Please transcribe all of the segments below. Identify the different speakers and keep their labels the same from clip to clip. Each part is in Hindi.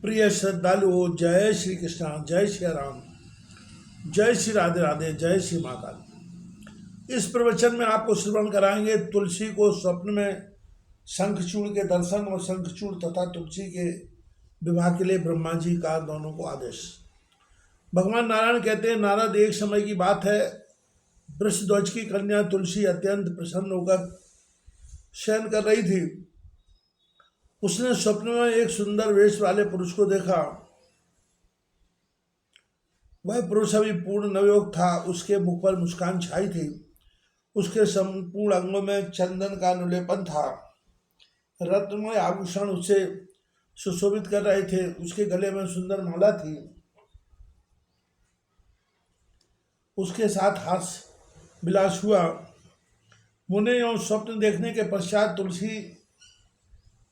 Speaker 1: प्रिय श्रद्धालुओं, जय श्री कृष्णा, जय श्री राम, जय श्री राधे राधे, जय श्री महाकाल। इस प्रवचन में आपको श्रवण कराएंगे तुलसी को स्वप्न में शंखचूड़ के दर्शन और शंखचूड़ तथा तुलसी के विवाह के लिए ब्रह्मा जी का दोनों को आदेश। भगवान नारायण कहते हैं, नारद, एक समय की बात है, वृषध्वज की कन्या तुलसी अत्यंत प्रसन्न होकर शयन कर रही थी। उसने स्वप्न में एक सुंदर वेश वाले पुरुष को देखा। वह पुरुष अभी पूर्ण नवयुवक था। उसके मुख पर मुस्कान छाई थी। उसके संपूर्ण अंगों में चंदन का अनुलेपन था। रत्नमय आभूषण उसे सुशोभित कर रहे थे। उसके गले में सुंदर माला थी। उसके साथ हास विलास हुआ। मुने एवं स्वप्न देखने के पश्चात तुलसी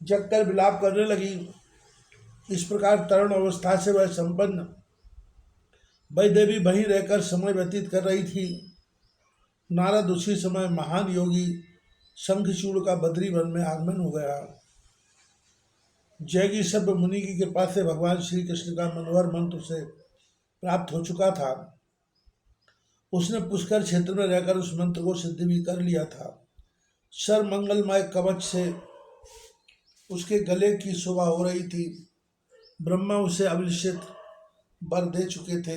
Speaker 1: जगकर विलाप करने लगी। इस प्रकार तरुण अवस्था से वह संपन्न वैदेवी वहीं रहकर समय व्यतीत कर रही थी। नारद उसी समय महान योगी शंखचूड़ का बद्री वन में आगमन हो गया। जैगी सब मुनि की कृपा से भगवान श्री कृष्ण का मनोहर मंत्र उसे प्राप्त हो चुका था। उसने पुष्कर क्षेत्र में रहकर उस मंत्र को सिद्ध भी कर लिया था। सर्वमंगलमय कवच से उसके गले की शोभा हो रही थी। ब्रह्मा उसे अभिषिक्त वर दे चुके थे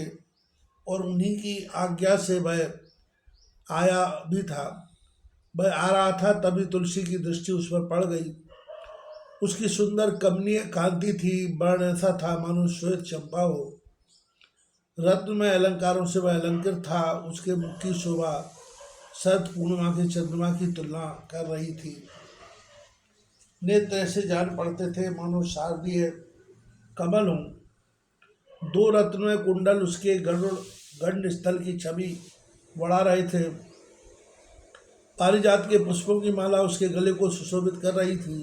Speaker 1: और उन्हीं की आज्ञा से वह आया भी था। वह आ रहा था, तभी तुलसी की दृष्टि उस पर पड़ गई। उसकी सुंदर कमनीय कांति थी। वर्ण ऐसा था मानो श्वेत चंपा हो। रत्नमय अलंकारों से वह अलंकृत था। उसके मुख की शोभा शरद पूर्णिमा के चंद्रमा की तुलना कर रही थी। नेत्र ऐसे जान पड़ते थे मानो शारदीय कमल हों। दो रत्नमय कुंडल उसके गंड स्थल की छवि बढ़ा रहे थे। पारिजात के पुष्पों की माला उसके गले को सुशोभित कर रही थी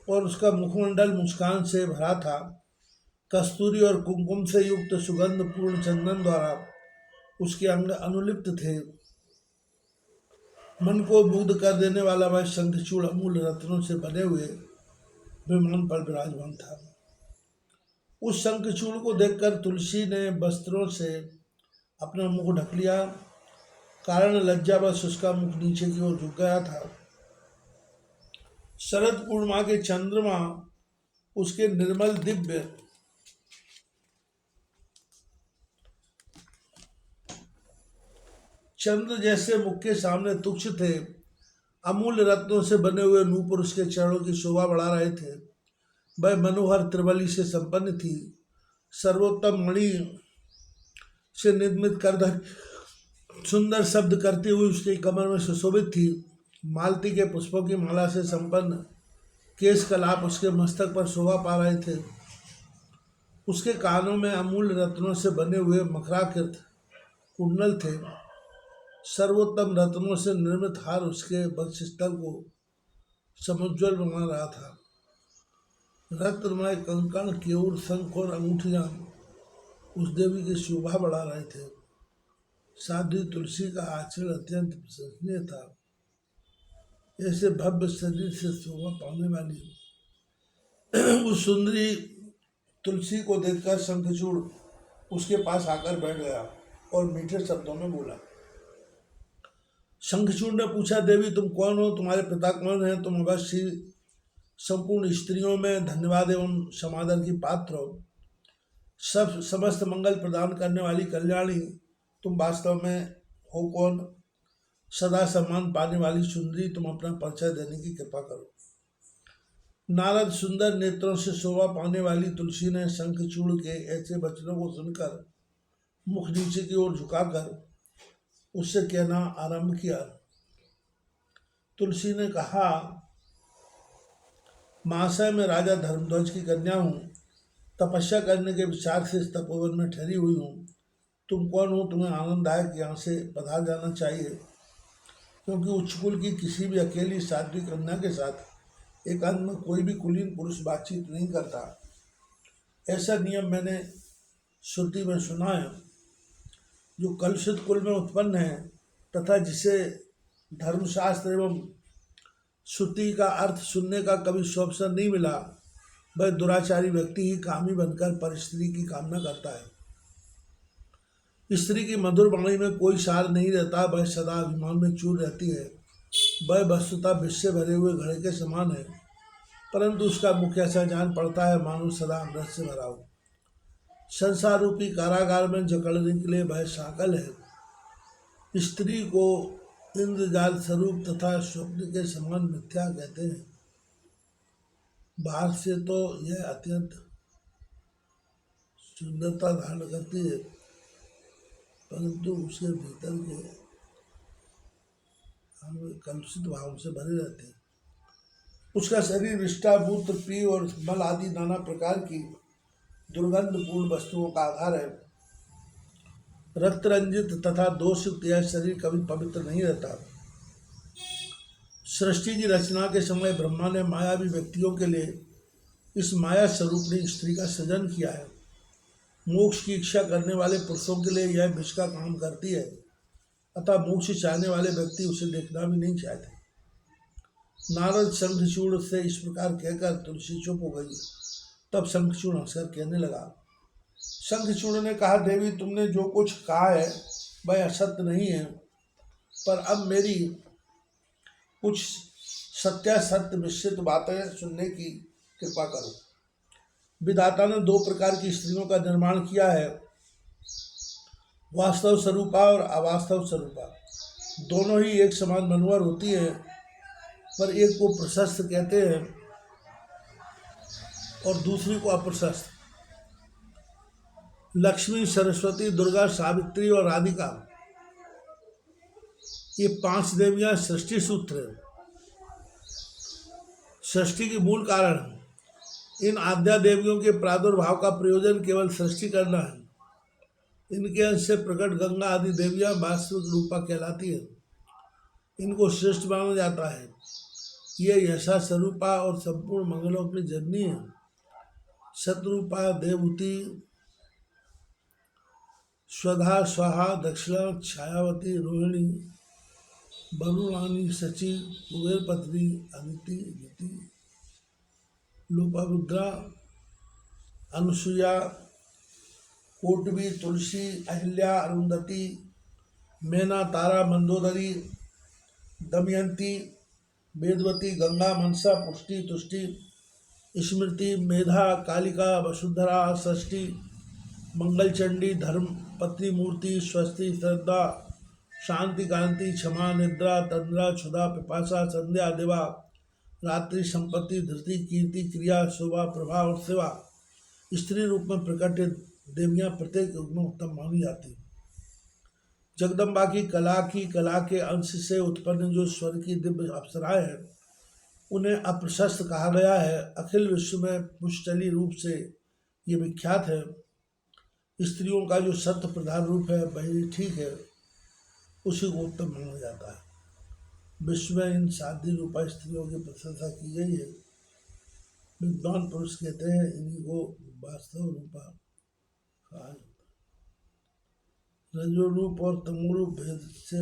Speaker 1: और उसका मुखमंडल मुस्कान से भरा था। कस्तूरी और कुमकुम से युक्त सुगंध पूर्ण चंदन द्वारा उसके अंग अनुलिप्त थे। मन को मुग्ध कर देने वाला वह शंखचूड़ अमूल्य रत्नों से बने हुए विमान पर विराजमान था। उस शंखचूड़ को देखकर तुलसी ने वस्त्रों से अपना मुख ढक लिया। कारण लज्जावश उसका मुख नीचे की ओर झुक गया था। शरद पूर्णिमा के चंद्रमा उसके निर्मल दिव्य चंद्र जैसे मुख के सामने तुच्छ थे। अमूल्य रत्नों से बने हुए नूपुर उसके चरणों की शोभा बढ़ा रहे थे। वह मनोहर त्रिवली से संपन्न थी। सर्वोत्तम मणि से निर्मित करधर सुंदर शब्द करती हुई उसके कमर में सुशोभित थी। मालती के पुष्पों की माला से संपन्न केश कलाप उसके मस्तक पर शोभा पा रहे थे। उसके कानों में अमूल्य रत्नों से बने हुए मकराकृत कुंडल थे। सर्वोत्तम रत्नों से निर्मित हार उसके वक्षस्थल को समुज्वल बना रहा था। रत्नमय कंकण, केयूर, शंख और अंगूठियां उस देवी की शोभा बढ़ा रहे थे। साध्वी तुलसी का आचरण अत्यंत प्रशंसनीय था। ऐसे भव्य शरीर से शोभा पाने वाली उस सुंदरी तुलसी को देखकर शंखचूड़ उसके पास आकर बैठ गया और मीठे शब्दों में बोला। शंखचूड़ ने पूछा, देवी तुम कौन हो? तुम्हारे पिता कौन हैं? तुम अवश्य संपूर्ण स्त्रियों में धन्यवाद एवं समादर की पात्र हो। सब समस्त मंगल प्रदान करने वाली कल्याणी तुम वास्तव में हो कौन? सदा सम्मान पाने वाली सुंदरी, तुम अपना परिचय देने की कृपा करो। नारद सुंदर नेत्रों से शोभा पाने वाली तुलसी ने शंखचूड़ के ऐसे वचनों को सुनकर मुख नीचे की ओर झुकाकर उससे कहना आरंभ किया। तुलसी ने कहा, महाशय, मैं राजा धर्मध्वज की कन्या हूँ। तपस्या करने के विचार से इस तपोवन में ठहरी हुई हूँ। तुम कौन हो? तुम्हें आनंददायक यहाँ से पधार जाना चाहिए, क्योंकि उच्च कुल की किसी भी अकेली साध्वी कन्या के साथ एकांत में कोई भी कुलीन पुरुष बातचीत नहीं करता। ऐसा नियम मैंने श्रुति में सुना है। जो कलुषित कुल में उत्पन्न है तथा जिसे धर्मशास्त्र एवं श्रुति का अर्थ सुनने का कभी अवसर नहीं मिला, वह दुराचारी व्यक्ति ही कामी बनकर पर स्त्री की कामना करता है। स्त्री की मधुर वाणी में कोई सार नहीं रहता, वह सदा अभिमान में चूर रहती है। वह वस्तुतः विष से भरे हुए घड़े के समान है, परंतु उसका मुख ऐसा जान पड़ता है मानो सदा अमृत से भरा हो। संसार रूपी कारागार में जकड़ने के लिए वह शाकल है। स्त्री को इंद्रजाल स्वरूप तथा स्वप्न के समान मिथ्या कहते हैं। बाहर से तो यह अत्यंत सुंदरता धारण करती है, परंतु उसके भीतर के हम कलुषित भाव से भरे रहते हैं। उसका शरीर विष्ठा, मूत्र, पी और मल आदि नाना प्रकार की दुर्गंधपूर्ण वस्तुओं का आधार है। रक्त रंजित तथा दोषयुक्त यह शरीर कभी पवित्र नहीं रहता। सृष्टि की रचना के समय ब्रह्मा ने मायावी व्यक्तियों के लिए इस माया स्वरूपणी स्त्री का सृजन किया है। मोक्ष की इच्छा करने वाले पुरुषों के लिए यह विष का काम करती है, अतः मोक्ष चाहने वाले व्यक्ति उसे देखना भी नहीं चाहते। नारद शंखचूड़ से इस प्रकार कहकर तुलसी चुप हो गई। तब शंखचूड़ हंसकर कहने लगा। शंखचूड़ ने कहा, देवी, तुमने जो कुछ कहा है वह असत्य नहीं है, पर अब मेरी कुछ सत्यासत्य मिश्रित बातें सुनने की कृपा करो। विधाता ने दो प्रकार की स्त्रियों का निर्माण किया है, वास्तव स्वरूपा और अवास्तव स्वरूपा। दोनों ही एक समान मनोहर होती है, पर एक को प्रशस्त कहते हैं और दूसरी को अप्रशस्त। लक्ष्मी, सरस्वती, दुर्गा, सावित्री और राधिका, ये 5 देवियां सृष्टि सूत्र है, सृष्टि की मूल कारण है। इन आद्या देवियों के प्रादुर्भाव का प्रयोजन केवल सृष्टि करना है। इनके अंश से प्रकट गंगा आदि देवियां वास्तविक रूपा कहलाती है। इनको श्रेष्ठ माना जाता है। ये यशा स्वरूपा और संपूर्ण मंगलों की जननी है। शत्रुपा, देवहूति, स्वधा, स्वाहा, दक्षिणा, छायावती, रोहिणी, वरुणानी, शची, कुबेर पत्नी, अदिति, नीति, लोपामुद्रा, अनुसुया, कोटवी, तुलसी, अहिल्या, अरुंधति, मेना, तारा, मंदोदरी, दमयंती, वेदवती, गंगा, मनसा, पुष्टि, तुष्टि, स्मृति, मेधा, कालिका, वसुंधरा, षष्ठी, मंगलचंडी, धर्म पत्नी मूर्ति, स्वस्ति, श्रद्धा, शांति, कांति, क्षमा, निद्रा, तंद्रा, क्षुधा, पिपासा, संध्या, देवा, रात्रि, संपत्ति, धृति, कीर्ति, क्रिया, शोभा, प्रभा और सेवा। स्त्री रूप में प्रकट देवियां प्रत्येक युग में उत्तम मानी जाती। जगदम्बा की कला के अंश से उत्पन्न जो स्वर की दिव्य अप्सराएं हैं, उन्हें अप्रशस्त कहा गया है। अखिल विश्व में पुष्टली रूप से ये विख्यात है। स्त्रियों का जो सत्य प्रधान रूप है वही ठीक है, उसी को उत्तम माना जाता है। विश्व में इन साध्वी रूपा स्त्रियों की प्रशंसा की गई है। विद्वान पुरुष कहते हैं इन्हीं को वास्तव रूपा कहा जाता है। रजो रूप और तमो रूप भेद से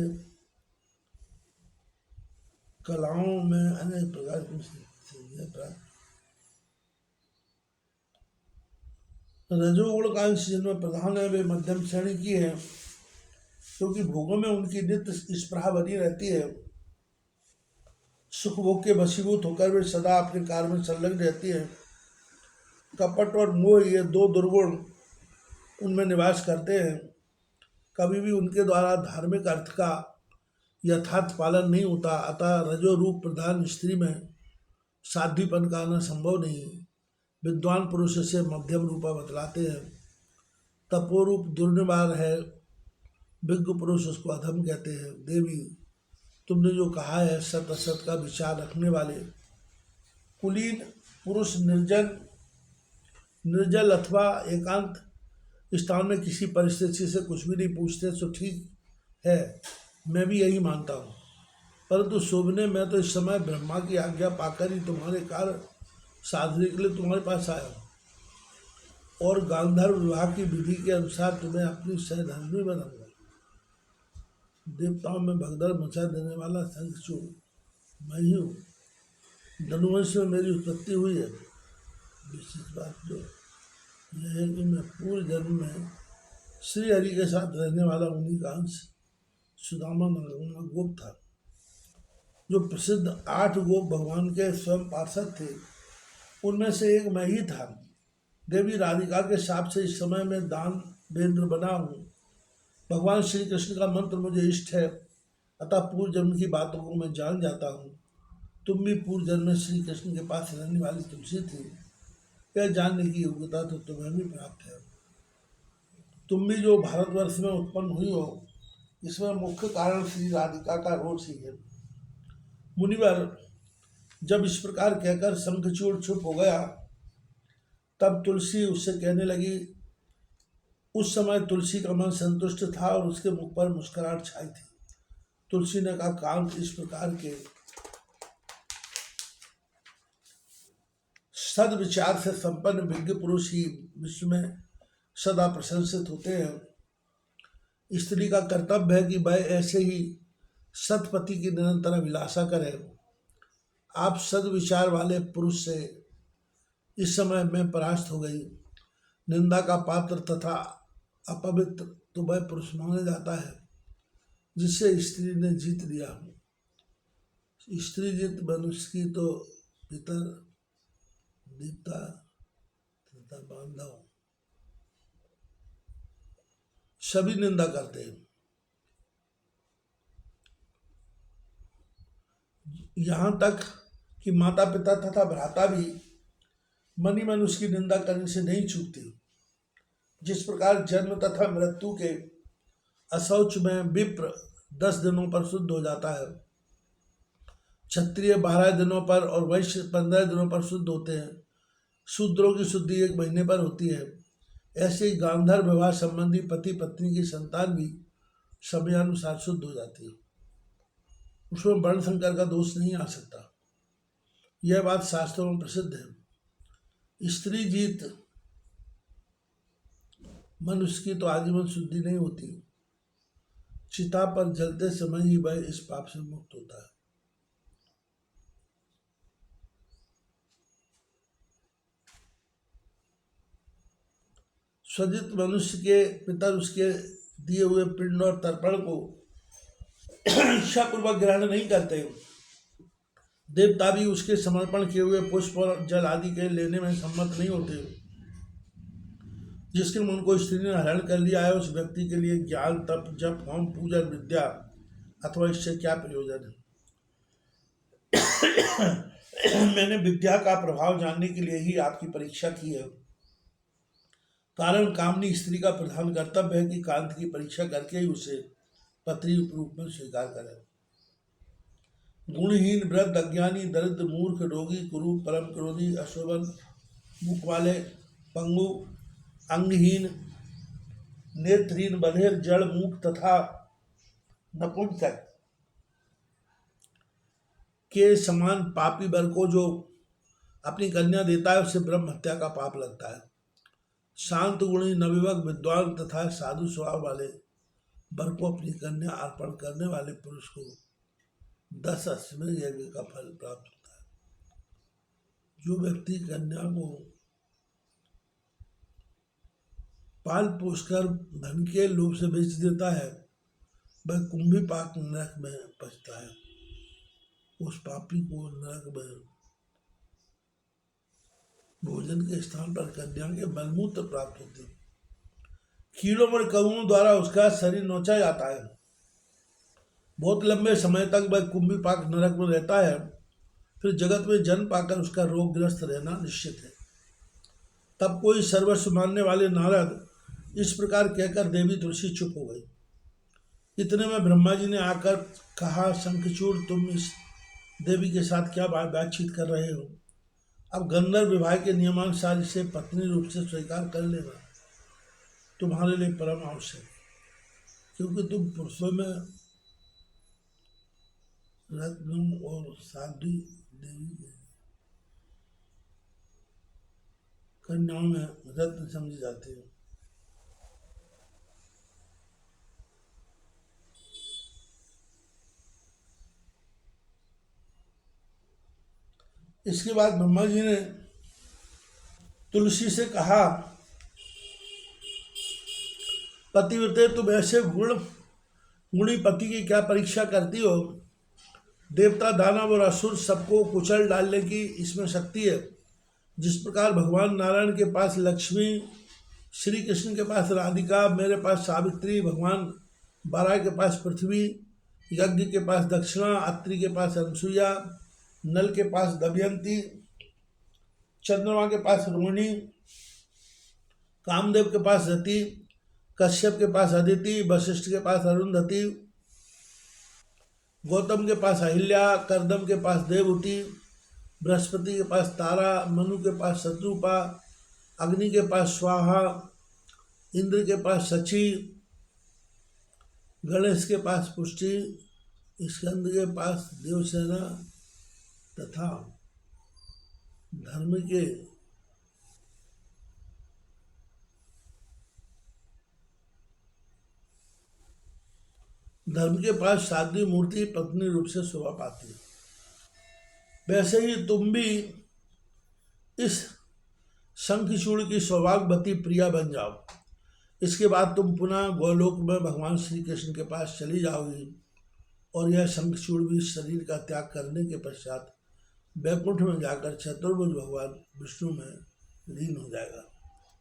Speaker 1: कलाओं में अनेक प्रकार की प्राप्त। रजोगुण का अंश जिनमें प्रधान है वे मध्यम श्रेणी की है, क्योंकि भोगों में उनकी नित्य स्पृहा बनी रहती है। सुख भोग के वशीभूत होकर वे सदा अपने कार्य में संलग्न रहती है। कपट और मोह ये 2 दुर्गुण उनमें निवास करते हैं। कभी भी उनके द्वारा धार्मिक अर्थ का यथार्थ पालन नहीं होता, अतः रजो रूप प्रधान स्त्री में साध्वीपन का आना संभव नहीं। विद्वान पुरुष से मध्यम रूपा बतलाते हैं। तपोरूप दुर्निवार है, विज्ञ पुरुष उसको अधम कहते हैं। देवी, तुमने जो कहा है सत असत का विचार रखने वाले कुलीन पुरुष निर्जल अथवा एकांत स्थान में किसी परिस्थिति से कुछ भी नहीं पूछते, तो ठीक है, मैं भी यही मानता हूँ। परंतु शोभने मैं तो इस समय ब्रह्मा की आज्ञा पाकर ही तुम्हारे कार्य साधने के लिए तुम्हारे पास आया हूँ और गांधर्व विवाह की विधि के अनुसार तुम्हें अपनी सहधर्मी बनाऊंगा। देवताओं में भगदड़ मचा देने वाला शंखचूड़ मैं ही हूँ। धनुवंश में मेरी उत्पत्ति हुई है। विशेष बात जो यह है कि मैं पूर्व जन्म में श्री हरि के साथ रहने वाला उन्हीं का अंश सुदामा नाम गोप था। जो प्रसिद्ध 8 गोप भगवान के स्वयं पार्षद थे, उनमें से एक मैं ही था। देवी राधिका के शाप से इस समय में दान वेंद्र बना हूँ। भगवान श्री कृष्ण का मंत्र मुझे इष्ट है, अतः पूर्व जन्म की बातों को मैं जान जाता हूँ। तुम भी पूर्व जन्म में श्री कृष्ण के पास रहने वाली तुलसी थी, यह जानने की योग्यता तो तुम्हें भी प्राप्त है। तुम भी जो भारतवर्ष में उत्पन्न हुई हो, इसमें मुख्य कारण श्री राधिका का रोष ही है। मुनिवर, जब इस प्रकार कहकर शंखचूड़ चुप हो गया, तब तुलसी उससे कहने लगी। उस समय तुलसी का मन संतुष्ट था और उसके मुख पर मुस्कुराहट छाई थी। तुलसी ने कहा, कांत, इस प्रकार के सद्विचार से संपन्न विज्ञ पुरुष ही विश्व में सदा प्रशंसित होते हैं। स्त्री का कर्तव्य है कि वह ऐसे ही सतपति की निरंतर अभिलाषा करे। आप सद्विचार वाले पुरुष से इस समय मैं परास्त हो गई। निंदा का पात्र तथा अपवित्र तो वह पुरुष माना जाता है जिससे स्त्री ने जीत लिया। स्त्री जीत मनुष्य की तो पितर देवता तथा बांधव सभी निंदा करते हैं। यहाँ तक कि माता पिता तथा भ्राता भी मन ही मन उसकी निंदा करने से नहीं चूकते। जिस प्रकार जन्म तथा मृत्यु के अशौच में विप्र 10 दिनों पर शुद्ध हो जाता है, क्षत्रिय 12 दिनों पर और वैश्य 15 दिनों पर शुद्ध होते हैं, शूद्रों की शुद्धि 1 महीने पर होती है, ऐसे ही गांधर्व विवाह संबंधी पति पत्नी की संतान भी समयानुसार शुद्ध हो जाती है। उसमें वर्ण संकर का दोष नहीं आ सकता। यह बात शास्त्रों में प्रसिद्ध है। स्त्री जीत मनुष्य की तो आजीवन शुद्धि नहीं होती। चिता पर जलते समय ही वह इस पाप से मुक्त होता है। स्वजित मनुष्य के पितर उसके दिए हुए पिंड और तर्पण को इच्छापूर्वक ग्रहण नहीं करते। देवता भी उसके समर्पण किए हुए पुष्प और जल आदि के लेने में सम्मत नहीं होते। जिसके मन को स्त्री ने हरण कर लिया है, उस व्यक्ति के लिए ज्ञान, तप, जप, होम, पूजन, विद्या अथवा इससे क्या प्रयोजन है। मैंने विद्या का प्रभाव जानने के लिए ही आपकी परीक्षा की है। कारण कामनी स्त्री का प्रधान कर्तव्य है कि कांत की परीक्षा करके ही उसे पत्नी रूप में स्वीकार करें। गुणहीन, वृद्ध, अज्ञानी, दरिद्र, मूर्ख, रोगी, कुरूप, परम क्रोधी, अशोभन, मुख वाले, पंगु, अंगहीन, नेत्रहीन, बधिर, जड़, मूक तथा नपुंसक के समान पापी वर को जो अपनी कन्या देता है, उसे ब्रह्म हत्या का पाप लगता है। शांत गुणी, नवयुवक, विद्वान तथा साधु स्वभाव वाले वर को अपनी कन्या अर्पण करने वाले पुरुष को 10 अश्वमेध यज्ञ का फल प्राप्त होता है। जो व्यक्ति कन्या को पाल पोषकर धन के लोभ से बेच देता है, वह कुंभी पाक नरक में पचता है। उस पापी को नरक में भोजन के स्थान पर कन्या के मलमूत्र प्राप्त होते हैं। कीड़ों और कौओं द्वारा उसका शरीर नोचा जाता है। बहुत लंबे समय तक वह कुंभी पाक नरक में रहता है। फिर जगत में जन्म पाकर उसका रोगग्रस्त रहना निश्चित है। तब कोई सर्वस्व मानने वाले नारद इस प्रकार कहकर देवी तुलसी चुप हो गई। इतने में ब्रह्मा जी ने आकर कहा, शंखचूड़, तुम इस देवी के साथ क्या बातचीत कर रहे हो? अब गंधर्व विवाह के नियमानुसार इसे पत्नी रूप से स्वीकार कर लेना तुम्हारे लिए परम आवश्यक है, क्योंकि तुम पुरुषों में रत्न और साध्वी देवी कन्याओं में रत्न समझी जाती है। इसके बाद ब्रह्मा जी ने तुलसी से कहा, पतिव्रते तुम ऐसे गुणी पति की क्या परीक्षा करती हो? देवता, दानव और असुर सबको कुचल डालने की इसमें शक्ति है। जिस प्रकार भगवान नारायण के पास लक्ष्मी, श्री कृष्ण के पास राधिका, मेरे पास सावित्री, भगवान बाराह के पास पृथ्वी, यज्ञ के पास दक्षिणा, अत्रि के पास अनसुईया, नल के पास दमयंती, चंद्रमा के पास रोहिणी, कामदेव के पास रति, कश्यप के पास अदिति, वशिष्ठ के पास अरुंधति, गौतम के पास अहिल्या, करदम के पास देवहूति, बृहस्पति के पास तारा, मनु के पास शत्रुपा, अग्नि के पास स्वाहा, इंद्र के पास शची, गणेश के पास पुष्टि, स्कंद के पास देवसेना तथा धर्म के पास साध्वी मूर्ति पत्नी रूप से शोभा पाती है। वैसे ही तुम भी इस शंखचूड़ की सौभाग्यवती प्रिया बन जाओ। इसके बाद तुम पुनः गोलोक में भगवान श्री कृष्ण के पास चली जाओगी और यह शंखचूड़ भी शरीर का त्याग करने के पश्चात वैकुंठ में जाकर चतुर्भुज भगवान विष्णु में लीन हो जाएगा।